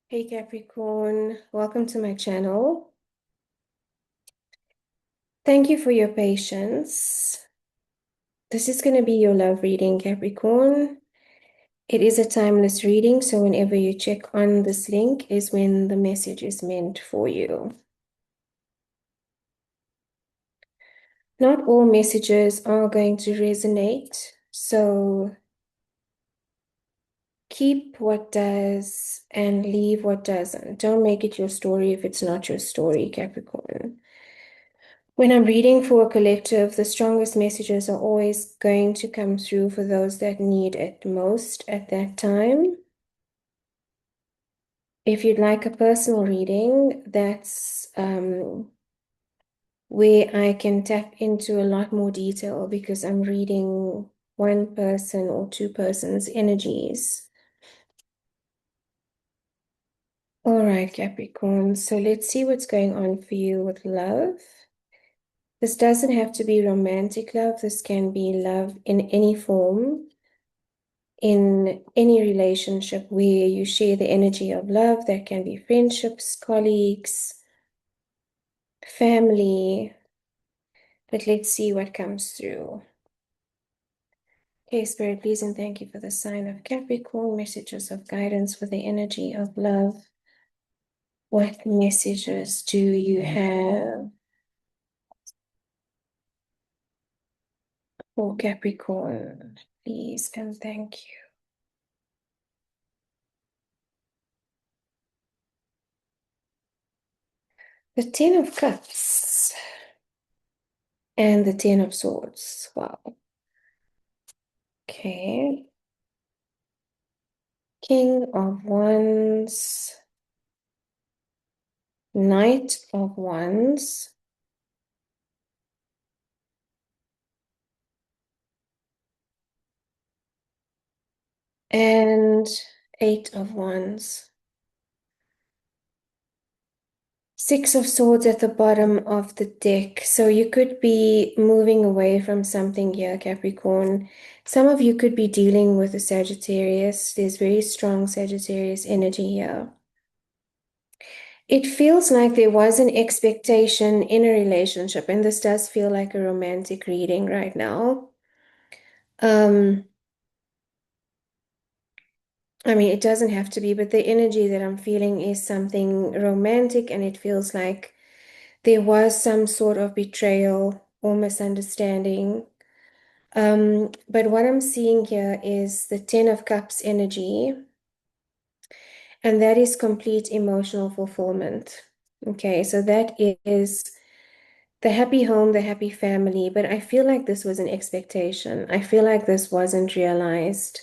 Hey Capricorn, welcome to my channel. Thank you for your patience. This is going to be your love reading, Capricorn. It is a timeless reading, so whenever you check on this link is when the message is meant for you. Not all messages are going to resonate, so keep what does and leave what doesn't. Don't make it your story if it's not your story, Capricorn. When I'm reading for a collective, the strongest messages are always going to come through for those that need it most at that time. If you'd like a personal reading, that's where I can tap into a lot more detail because I'm reading one person or two persons' energies. All right, Capricorn. So let's see what's going on for you with love. This doesn't have to be romantic love. This can be love in any form, in any relationship where you share the energy of love. That can be friendships, colleagues, family. But let's see what comes through. Okay, Spirit, please and thank you for the sign of Capricorn, messages of guidance for the energy of love. What messages do you have for Capricorn? Please and thank you. The Ten of Cups and the Ten of Swords. Wow. Okay. King of Wands, Knight of Wands, and Eight of Wands. Six of Swords at the bottom of the deck. So you could be moving away from something here, Capricorn. Some of you could be dealing with a Sagittarius. There's very strong Sagittarius energy here. It feels like there was an expectation in a relationship, and this does feel like a romantic reading right now. I mean, it doesn't have to be, but the energy that I'm feeling is something romantic, and it feels like there was some sort of betrayal or misunderstanding. But what I'm seeing here is the Ten of Cups energy, and that is complete emotional fulfillment. Okay, so that is the happy home, the happy family, but I feel like this was an expectation. I feel like this wasn't realized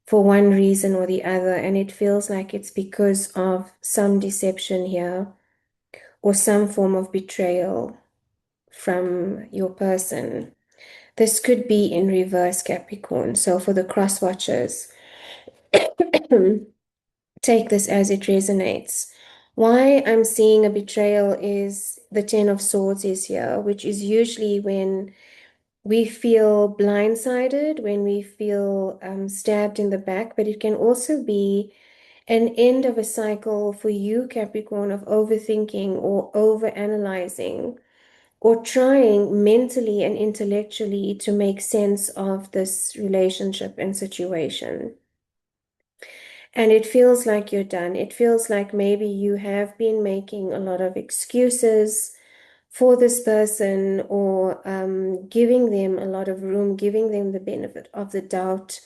for one reason or the other, and it feels like it's because of some deception here or some form of betrayal from your person. This could be in reverse, Capricorn. So for the cross watchers, take this as it resonates. Why I'm seeing a betrayal is the Ten of Swords is here, which is usually when we feel blindsided, when we feel stabbed in the back, but it can also be an end of a cycle for you, Capricorn, of overthinking or overanalyzing or trying mentally and intellectually to make sense of this relationship and situation. And it feels like you're done. It feels like maybe you have been making a lot of excuses for this person or giving them a lot of room, giving them the benefit of the doubt,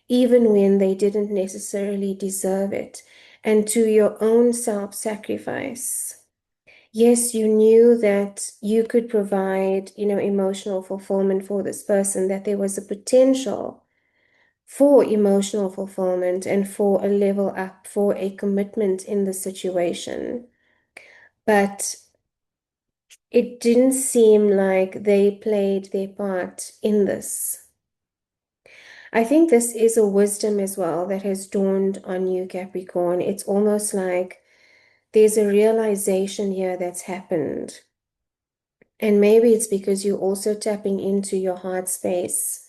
even when they didn't necessarily deserve it, and to your own self-sacrifice. Yes, you knew that you could provide, emotional fulfillment for this person, that there was a potential for emotional fulfillment and for a level up, for a commitment in the situation. But it didn't seem like they played their part in this. I think this is a wisdom as well that has dawned on you, Capricorn. It's almost like there's a realization here that's happened. And maybe it's because you're also tapping into your heart space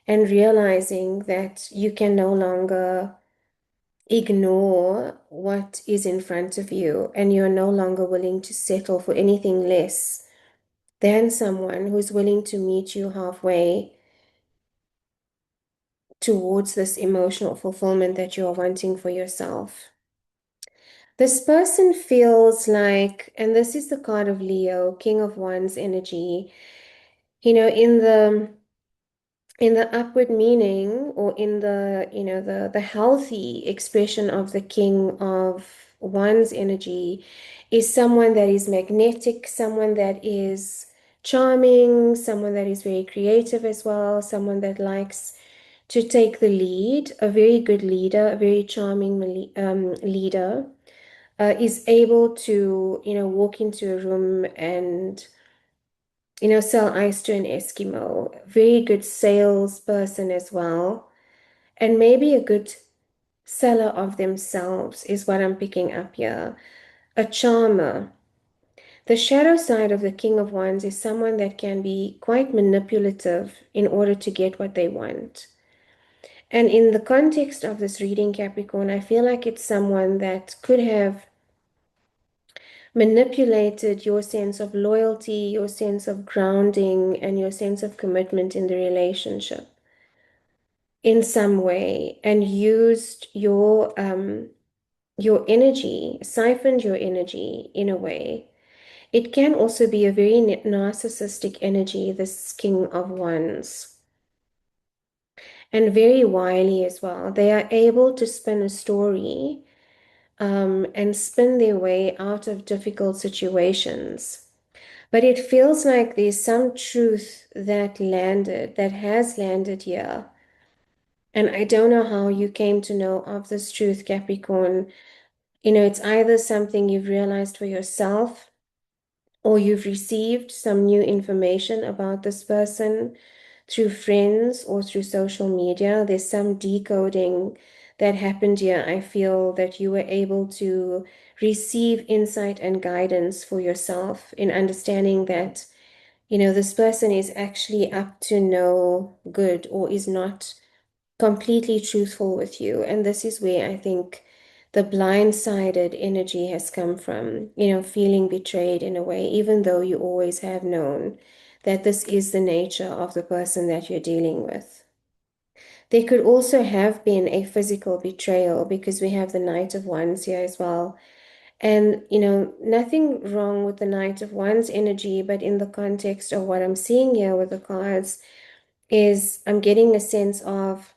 and realizing that you can no longer ignore what is in front of you, and you're no longer willing to settle for anything less than someone who's willing to meet you halfway towards this emotional fulfillment that you're wanting for yourself. This person feels like, and this is the card of Leo, King of Wands energy, in the upward meaning, or in the the healthy expression of the King of Wands energy, is someone that is magnetic, someone that is charming, someone that is very creative as well, someone that likes to take the lead, a very good leader, a very charming leader, is able to walk into a room and sell ice to an Eskimo. Very good salesperson as well. And maybe a good seller of themselves is what I'm picking up here. A charmer. The shadow side of the King of Wands is someone that can be quite manipulative in order to get what they want. And in the context of this reading, Capricorn, I feel like it's someone that could have manipulated your sense of loyalty, your sense of grounding, and your sense of commitment in the relationship in some way, and used your energy, siphoned your energy in a way. It can also be a very narcissistic energy, this King of Wands, and very wily as well. They are able to spin a story, and spin their way out of difficult situations. But it feels like there's some truth that has landed here. And I don't know how you came to know of this truth, Capricorn. It's either something you've realized for yourself, or you've received some new information about this person through friends or through social media. There's some decoding that happened here. I feel that you were able to receive insight and guidance for yourself in understanding that, this person is actually up to no good, or is not completely truthful with you. And this is where I think the blindsided energy has come from, feeling betrayed in a way, even though you always have known that this is the nature of the person that you're dealing with. There could also have been a physical betrayal, because we have the Knight of Wands here as well. And, nothing wrong with the Knight of Wands energy, but in the context of what I'm seeing here with the cards, is I'm getting a sense of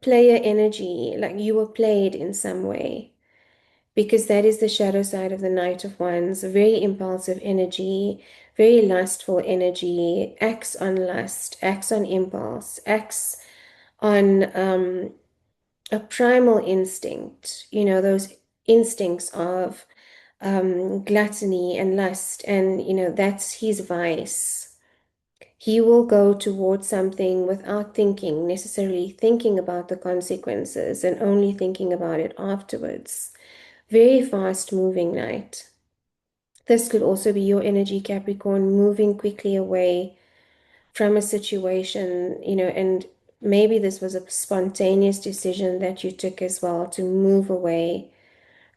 player energy, like you were played in some way, because that is the shadow side of the Knight of Wands. Very impulsive energy, very lustful energy, acts on lust, acts on impulse, acts on a primal instinct, those instincts of gluttony and lust, and that's his vice. He will go towards something without necessarily thinking about the consequences, and only thinking about it afterwards. Very fast moving Knight. This could also be your energy, Capricorn, moving quickly away from a situation, and maybe this was a spontaneous decision that you took as well, to move away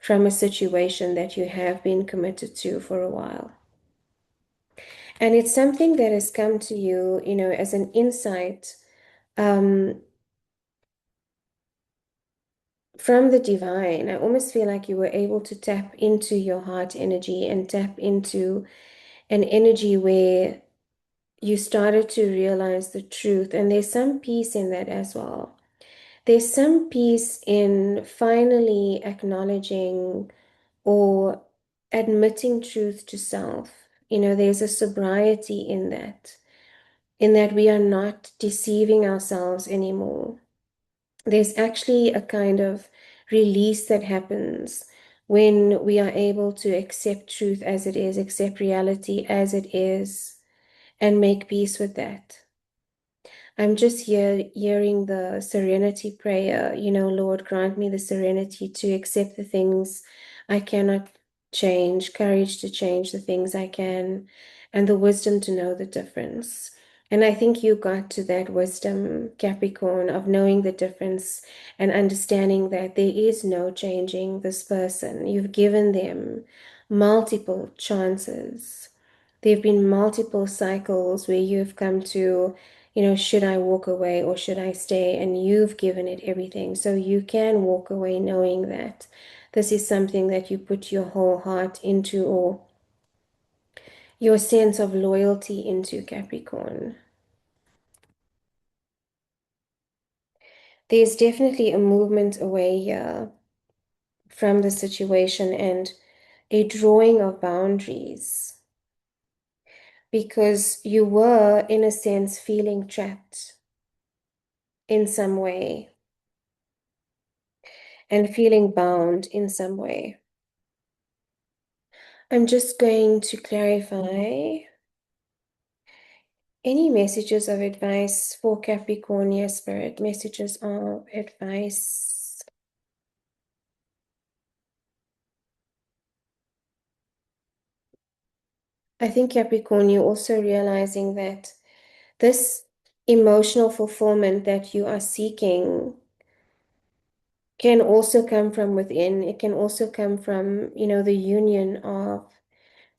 from a situation that you have been committed to for a while. And it's something that has come to you, as an insight, um, from the divine. I almost feel like you were able to tap into your heart energy, and tap into an energy where you started to realize the truth. And there's some peace in that as well. There's some peace in finally acknowledging or admitting truth to self. There's a sobriety in that we are not deceiving ourselves anymore. There's actually a kind of release that happens when we are able to accept truth as it is, accept reality as it is, and make peace with that. I'm just here hearing the serenity prayer. Lord, grant me the serenity to accept the things I cannot change, courage to change the things I can, and the wisdom to know the difference. And I think you got to that wisdom, Capricorn, of knowing the difference and understanding that there is no changing this person. You've given them multiple chances. There have been multiple cycles where you've come to, should I walk away or should I stay? And you've given it everything. So you can walk away knowing that this is something that you put your whole heart into, or your sense of loyalty into, Capricorn. There's definitely a movement away here from the situation and a drawing of boundaries because you were, in a sense, feeling trapped in some way and feeling bound in some way. I'm just going to clarify any messages of advice for Capricorn, Spirit, messages of advice. I think Capricorn, you're also realizing that this emotional fulfillment that you are seeking can also come from within. It can also come from, the union of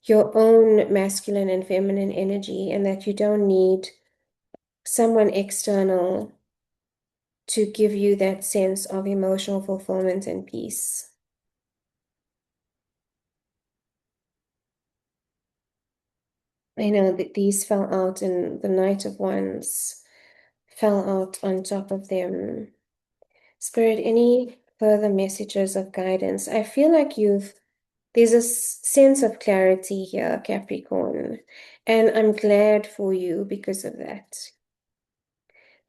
your own masculine and feminine energy, and that you don't need someone external to give you that sense of emotional fulfillment and peace. I know that these fell out, and the Knight of Wands fell out on top of them. Spirit, any further messages of guidance? I feel like there's a sense of clarity here, Capricorn, and I'm glad for you because of that.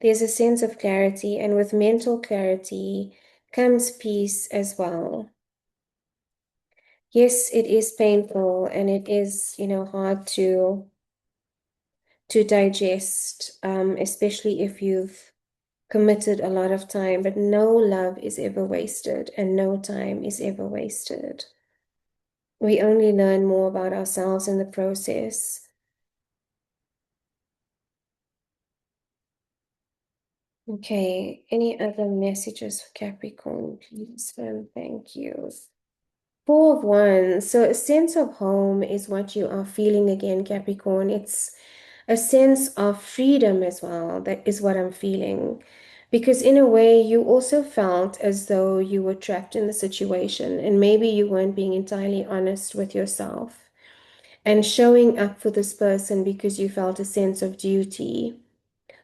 There's a sense of clarity, and with mental clarity comes peace as well. Yes, it is painful and it is, hard to digest, especially if you've committed a lot of time, but no love is ever wasted and no time is ever wasted. We only learn more about ourselves in the process. Okay, any other messages for Capricorn, please? Thank you. Four of Wands. So a sense of home is what you are feeling again, Capricorn. It's a sense of freedom as well. That is what I'm feeling. Because in a way, you also felt as though you were trapped in the situation and maybe you weren't being entirely honest with yourself and showing up for this person because you felt a sense of duty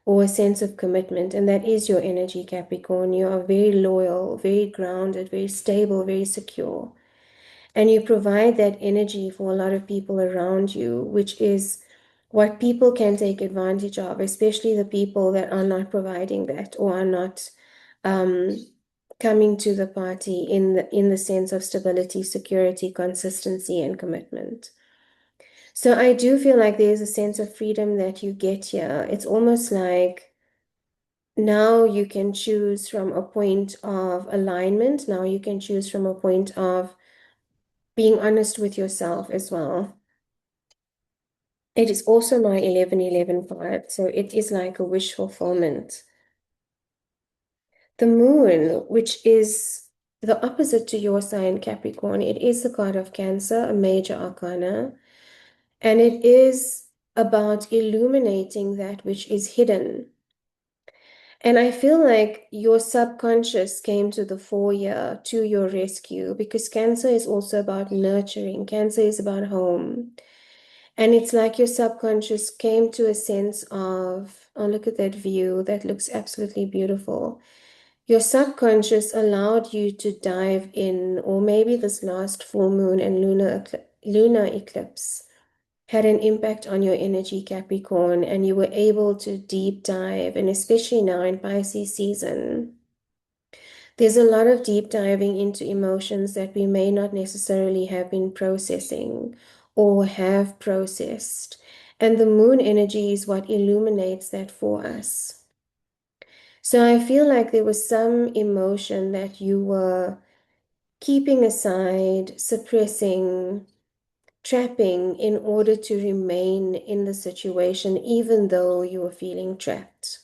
or a sense of commitment. And that is your energy, Capricorn. You are very loyal, very grounded, very stable, very secure. And you provide that energy for a lot of people around you, which is what people can take advantage of, especially the people that are not providing that or are not um, coming to the party in the sense of stability, security, consistency, and commitment. So I do feel like there's a sense of freedom that you get here. It's almost like now you can choose from a point of alignment. Now you can choose from a point of being honest with yourself as well. It is also my 1111 card, so it is like a wish fulfillment. The moon, which is the opposite to your sign, Capricorn, it is the card of Cancer, a major arcana, and it is about illuminating that which is hidden. And I feel like your subconscious came to the fore here to your rescue because Cancer is also about nurturing. Cancer is about home. And it's like your subconscious came to a sense of, oh, look at that view. That looks absolutely beautiful. Your subconscious allowed you to dive in, or maybe this last full moon and lunar eclipse had an impact on your energy, Capricorn, and you were able to deep dive, and especially now in Pisces season, there's a lot of deep diving into emotions that we may not necessarily have been processing or have processed. And the moon energy is what illuminates that for us. So I feel like there was some emotion that you were keeping aside, suppressing, trapping in order to remain in the situation, even though you are feeling trapped.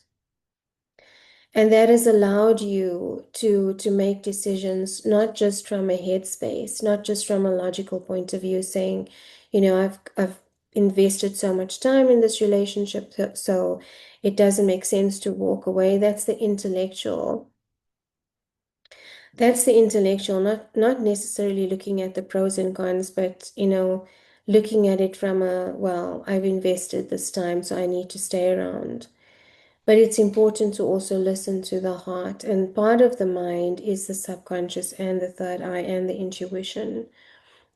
And that has allowed you to make decisions not just from a headspace, not just from a logical point of view, saying, I've invested so much time in this relationship, so it doesn't make sense to walk away. That's the intellectual. That's the intellectual, not necessarily looking at the pros and cons, but looking at it from a, well, I've invested this time, so I need to stay around. But it's important to also listen to the heart. And part of the mind is the subconscious and the third eye and the intuition.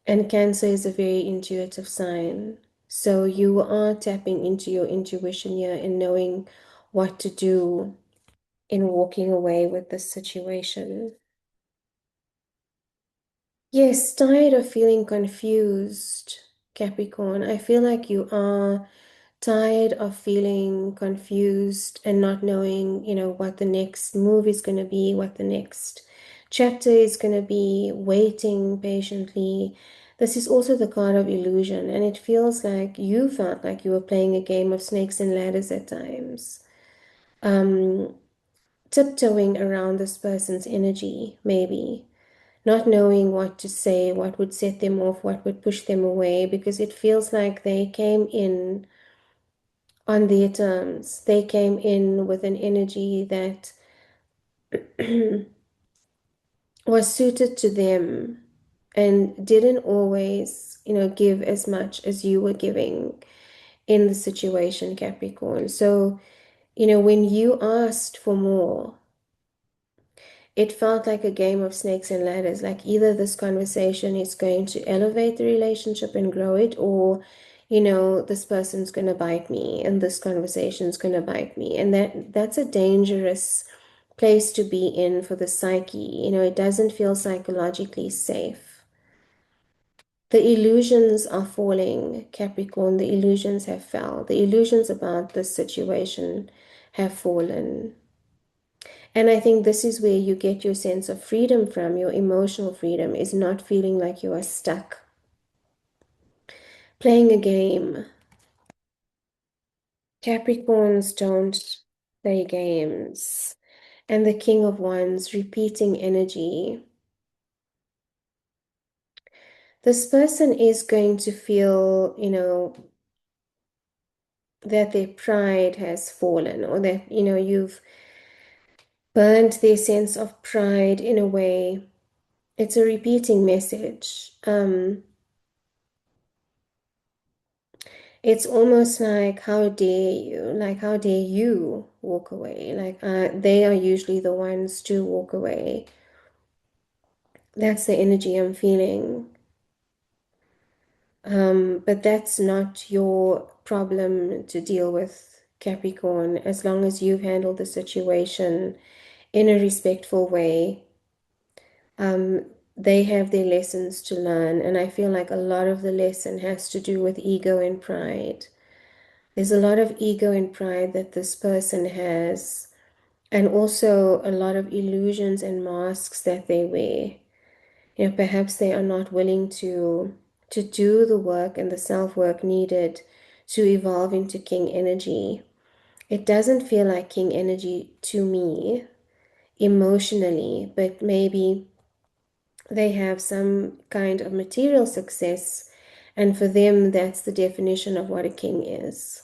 And Cancer is a very intuitive sign. So you are tapping into your intuition here and knowing what to do in walking away with this situation. Yes, tired of feeling confused, Capricorn. I feel like you are tired of feeling confused and not knowing, what the next move is going to be, what the next chapter is going to be, waiting patiently. This is also the card of illusion, and it feels like you felt like you were playing a game of snakes and ladders at times. Um, Tiptoeing around this person's energy, maybe not knowing what to say, what would set them off, what would push them away, because it feels like they came in on their terms. They came in with an energy that was suited to them and didn't always, give as much as you were giving in the situation, Capricorn. So, when you asked for more, it felt like a game of snakes and ladders. Like either this conversation is going to elevate the relationship and grow it, or, this person's going to bite me and this conversation's going to bite me. And that's a dangerous place to be in for the psyche. It doesn't feel psychologically safe. The illusions are falling, Capricorn. The illusions have fell. The illusions about this situation have fallen. And I think this is where you get your sense of freedom from. Your emotional freedom is not feeling like you are stuck playing a game. Capricorns don't play games. And the King of Wands, repeating energy. This person is going to feel, that their pride has fallen, or that, you've burned their sense of pride in a way. It's a repeating message. It's almost like, how dare you? Like, how dare you walk away? Like, they are usually the ones to walk away. That's the energy I'm feeling. But that's not your problem to deal with, Capricorn, as long as you've handled the situation in a respectful way. They have their lessons to learn, and I feel like a lot of the lesson has to do with ego and pride. There's a lot of ego and pride that this person has, and also a lot of illusions and masks that they wear. Perhaps they are not willing to do the work and the self-work needed to evolve into king energy. It doesn't feel like king energy to me emotionally, but maybe they have some kind of material success, and for them that's the definition of what a king is.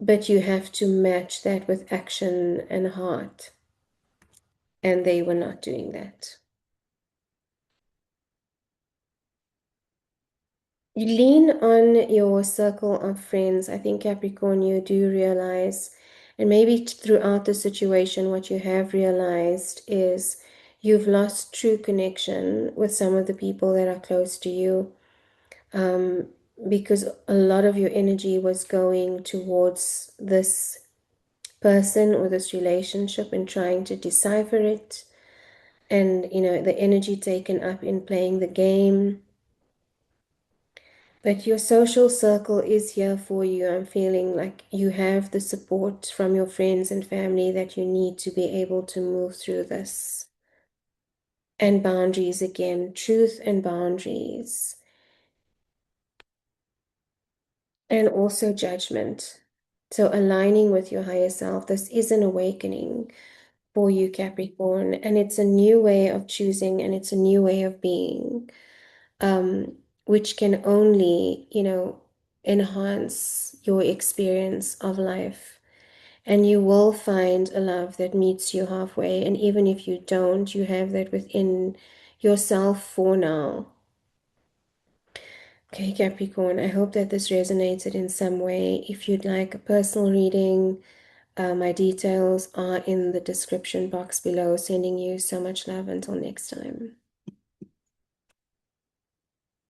But you have to match that with action and heart, and they were not doing that. You lean on your circle of friends. I think, Capricorn, you do realize, and maybe throughout the situation, what you have realized is you've lost true connection with some of the people that are close to you, because a lot of your energy was going towards this person or this relationship and trying to decipher it, and the energy taken up in playing the game. But your social circle is here for you. I'm feeling like you have the support from your friends and family that you need to be able to move through this. And boundaries again, truth and boundaries. And also judgment. So aligning with your higher self. This is an awakening for you, Capricorn, and it's a new way of choosing and it's a new way of being, which can only, enhance your experience of life. And you will find a love that meets you halfway. And even if you don't, you have that within yourself for now. Okay, Capricorn, I hope that this resonated in some way. If you'd like a personal reading, my details are in the description box below. Sending you so much love until next time.